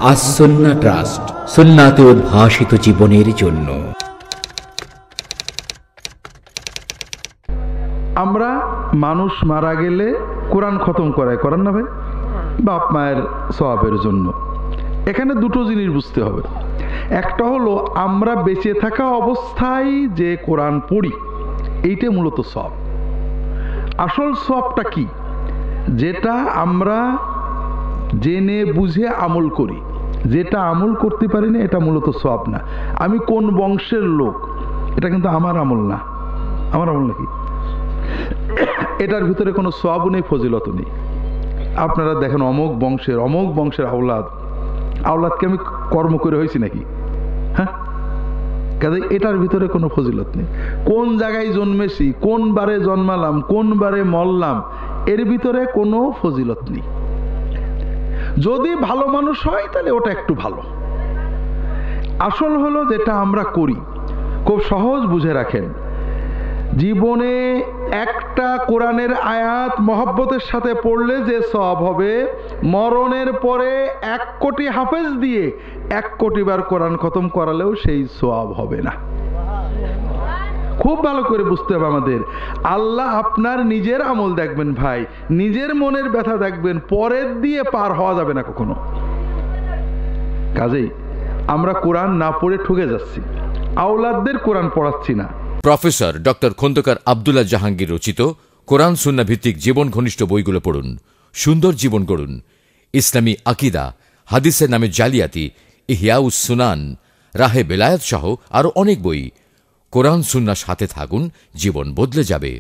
As Sunnah trust, সুন্নাতে উদ্ভাসিত জীবনের জন্য। আমরা মানুষ মারা গেলে কোরআন খতম করান না ভাই, বাপ মায়ের সওয়াবের জন্য। এখানে দুটো জিনিস বুঝতে হবে। একটা হলো আমরা বেঁচে থাকা অবস্থায় যে কোরআন পড়ি, এইটা মূলত সওয়াব। আসল সওয়াবটা কি? যেটা আমরা জেনে বুঝে আমল করি। যেটা আমল করতে পারি না, এটা মূলত সওয়াব না। আমি কোন বংশের লোক, এটা কিন্তু আমার আমল না। আমার আমল নাকি? এটার ভিতরে কোনো সওয়াবও নেই, ফজিলতও নেই। আপনারা দেখেন অমুক বংশের আওলাদকে আমি কর্ম করে হয়েছি নাকি? হ্যাঁ, কাজে এটার ভিতরে কোনো ফজিলত নেই। কোন জায়গায় জন্মেছি, কোন বারে জন্মালাম, কোন বারে মরলাম, এর ভিতরে কোনো ফজিলত নেই। যদি ভালো মানুষ হয় তাহলে ওটা একটু ভালো। আসল হলো যেটা আমরা করি, খুব সহজ বুঝে রাখেন। জীবনে একটা কোরআনের আয়াত মহব্বতের সাথে পড়লে যে সওয়াব হবে, মরণের পরে 1 কোটি হাফেজ দিয়ে 1 কোটি বার কোরআন খতম করালেও সেই সওয়াব হবে না। খুব ভালো করে বুঝতে হবে আমাদের। আল্লাহ আপনার নিজের আমল দেখবেন ভাই, নিজের মনের ব্যথা দেখবেন, পরের দিয়ে পার হওয়া যাবে না কখনো। কাজেই আমরা কোরআন না পড়ে ঠকে যাচ্ছি, আওলাদদের কোরআন পড়াচ্ছি না। প্রফেসর ডক্টর খন্দকার আব্দুল্লাহ জাহাঙ্গীর রচিত কোরআন সুন্নাহ ভিত্তিক জীবন ঘনিষ্ঠ বইগুলো পড়ুন, সুন্দর জীবন গড়ুন। ইসলামী আকিদা, হাদিসের নামে জালিয়াতি, ইহয়াউস সুনান, রাহে বেলায়েত সহ আরো অনেক বই। কোরআন সুন্নাহর সাথে থাকুন, জীবন বদলে যাবে।